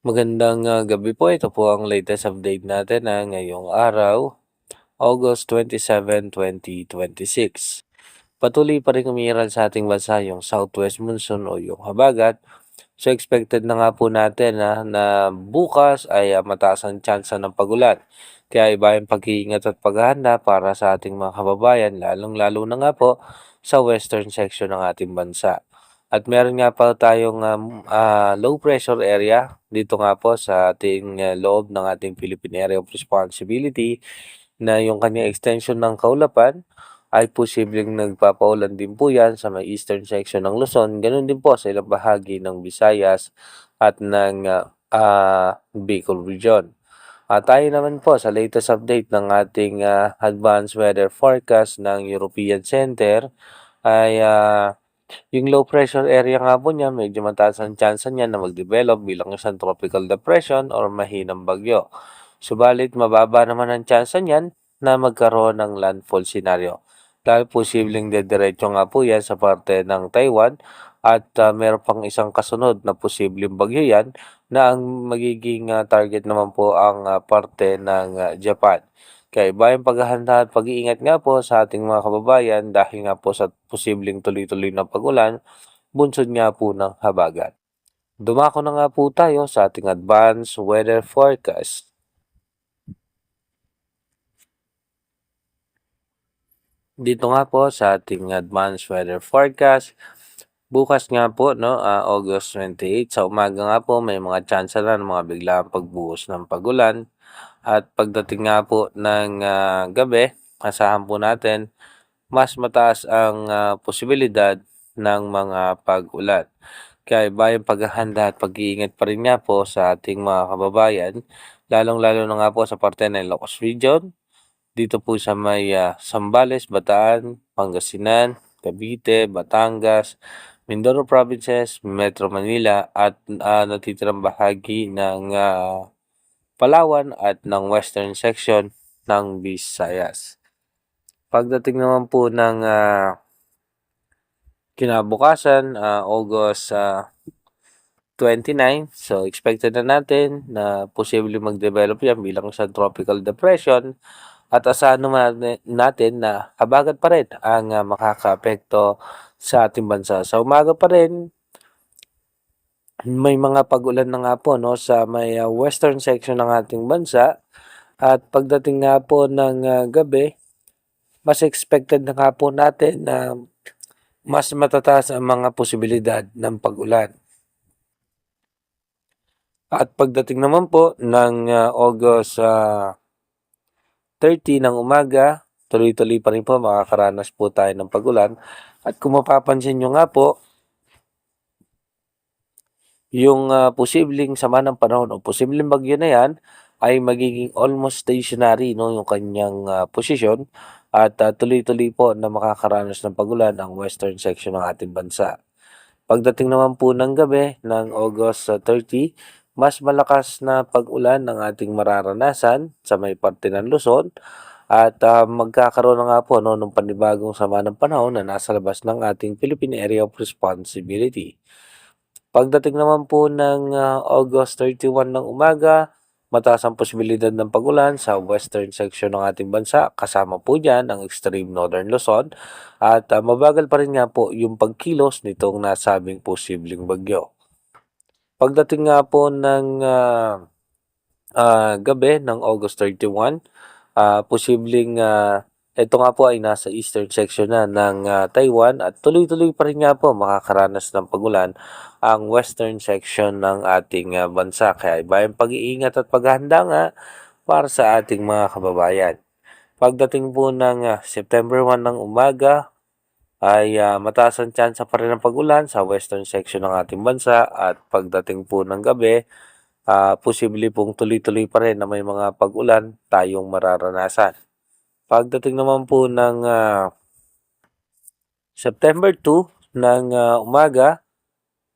Magandang gabi po. Ito po ang latest update natin ngayong araw, August 27, 2026. Patuloy pa rin umiiral sa ating bansa yung southwest monsoon o yung habagat. So expected na nga po natin na bukas ay mataas ang tsansa ng pagulan. Kaya iba yung pag-iingat at paghahanda para sa ating mga kababayan, lalong-lalo na nga po sa western section ng ating bansa. At meron nga pa tayong low pressure area dito nga po sa ating loob ng ating Philippine Area of Responsibility na yung kanyang extension ng kaulapan ay posibleng nagpapaulan din po yan sa may eastern section ng Luzon. Ganun din po sa ilang bahagi ng Visayas at ng Bicol region. Tayo naman po sa latest update ng ating advanced weather forecast ng European Center ay yung low pressure area nga po niya medyo mataas ang tsansa niya na mag-develop bilang isang tropical depression or mahinang bagyo. Subalit mababa naman ang tsansa niyan na magkaroon ng landfall scenario. Dahil posibleng dediretso nga po yan sa parte ng Taiwan at meron pang isang kasunod na posibleng bagyo yan na ang magiging target naman po ang parte ng Japan. Kaya iba yung paghahanda at pag-iingat nga po sa ating mga kababayan dahil nga po sa posibleng tuloy-tuloy na pag-ulan, bunsod nga po ng habagat. Dumako na nga po tayo sa ating advanced weather forecast. Dito nga po sa ating advanced weather forecast, bukas nga po, no, August 28, sa umaga nga po may mga tsansa na ng mga biglaang pagbuhos ng pagulan. At pagdating nga po ng gabi, asahan po natin mas mataas ang posibilidad ng mga pag-ulan. Kaya iba yung paghahanda at pag-iingat pa rin nga po sa ating mga kababayan, lalong-lalo na nga po sa parte ng Ilocos Region, dito po sa may Zambales, Bataan, Pangasinan, Cavite, Batangas, Mindoro Provinces, Metro Manila at natitirang bahagi ng Palawan at ng western section ng Visayas. Pagdating naman po ng kinabukasan, August 29, so expected na natin na posibleng mag-develop yan bilang isang tropical depression at asahan naman natin na habagat pa rin ang makakaapekto sa ating bansa. Sa umaga pa rin, may mga pag-ulan na nga po, no, sa may western section ng ating bansa at pagdating nga po ng gabi, mas expected na nga po natin na mas matataas ang mga posibilidad ng pag-ulan. At pagdating naman po ng August 30 ng umaga, tuloy-tuloy pa rin po makakaranas po tayo ng pag-ulan. At kung mapapansin nyo nga po, yung posibleng sama ng panahon o posibleng bagyo na yan ay magiging almost stationary, no, yung kanyang posisyon at tuloy-tuloy po na makakaranas ng pagulan ang western section ng ating bansa. Pagdating naman po ng gabi ng August 30, mas malakas na pag-ulan ang ating mararanasan sa may parte ng Luzon at magkakaroon na nga po, no, ng panibagong sama ng panahon na nasa labas ng ating Philippine Area of Responsibility. Pagdating naman po ng August 31 ng umaga, mataas ang posibilidad ng pagulan sa western section ng ating bansa. Kasama po dyan ang extreme northern Luzon at mabagal pa rin nga po yung pagkilos nitong nasabing posibleng bagyo. Pagdating nga po ng gabi ng August 31, posibleng ito nga po ay nasa eastern section na ng Taiwan at tuloy-tuloy pa rin nga po makakaranas ng pagulan ang western section ng ating bansa. Kaya iba yung pag-iingat at paghahanda nga para sa ating mga kababayan. Pagdating po ng September 1 ng umaga ay mataas ang tsansa pa rin ng pagulan sa western section ng ating bansa at pagdating po ng gabi, posible pong tuloy-tuloy pa rin na may mga pag-ulan tayong mararanasan. Pagdating naman po ng September 2 ng umaga,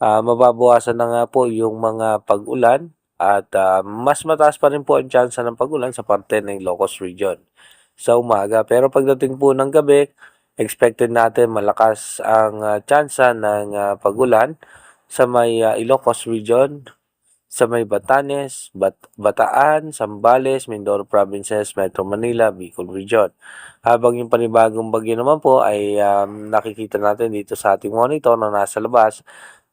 mababawasan na nga po yung mga pag-ulan at mas mataas pa rin po ang tsansa ng pag-ulan sa parte ng Ilocos Region sa umaga. Pero pagdating po ng gabi, expected natin malakas ang tsansa ng pag-ulan sa may Ilocos Region, sa may Batanes, Bataan, Zambales, Mindoro Provinces, Metro Manila, Bicol Region. Habang yung panibagong bagyo naman po ay nakikita natin dito sa ating monitor na nasa labas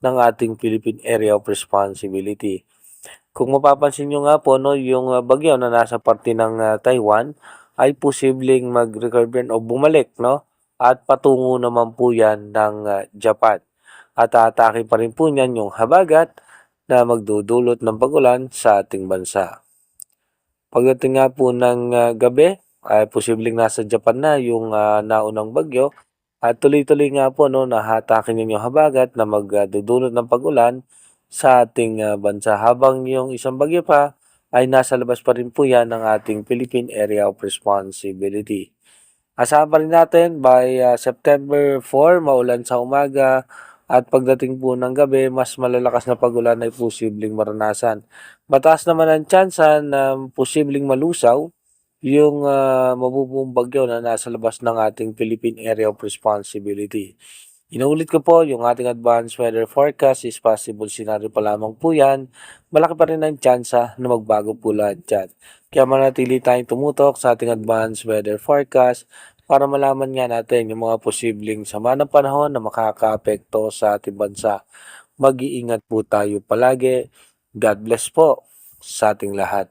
ng ating Philippine Area of Responsibility. Kung mapapansin nyo nga po, no, yung bagyo na nasa parte ng Taiwan ay posibleng mag-recurrent o bumalik, no? At patungo naman po yan ng Japan. At aatake pa rin po niyan yung habagat na magdudulot ng pag-ulan sa ating bansa. Pagdating nga po ng gabi, ay posibleng nasa Japan na yung naunang bagyo at tuloy-tuloy nga po no, nahatakin yun yung habagat na magdudulot ng pag-ulan sa ating bansa. Habang yung isang bagyo pa ay nasa labas pa rin po yan ng ating Philippine Area of Responsibility. Asahan pa rin natin by September 4, maulan sa umaga at pagdating po ng gabi, mas malalakas na pag-ulan ay posibleng maranasan. Mataas naman ang tsansa na posibleng malusaw yung mabubuong bagyo na nasa labas ng ating Philippine Area of Responsibility. Inuulit ko po, yung ating advanced weather forecast is possible scenario pa lamang po yan. Malaki pa rin ang tsansa na magbago po lahat dyan. Kaya manatili tayong tumutok sa ating advanced weather forecast para malaman nga natin yung mga posibleng sama ng panahon na makakaapekto sa ating bansa. Mag-iingat po tayo palagi. God bless po sa ating lahat.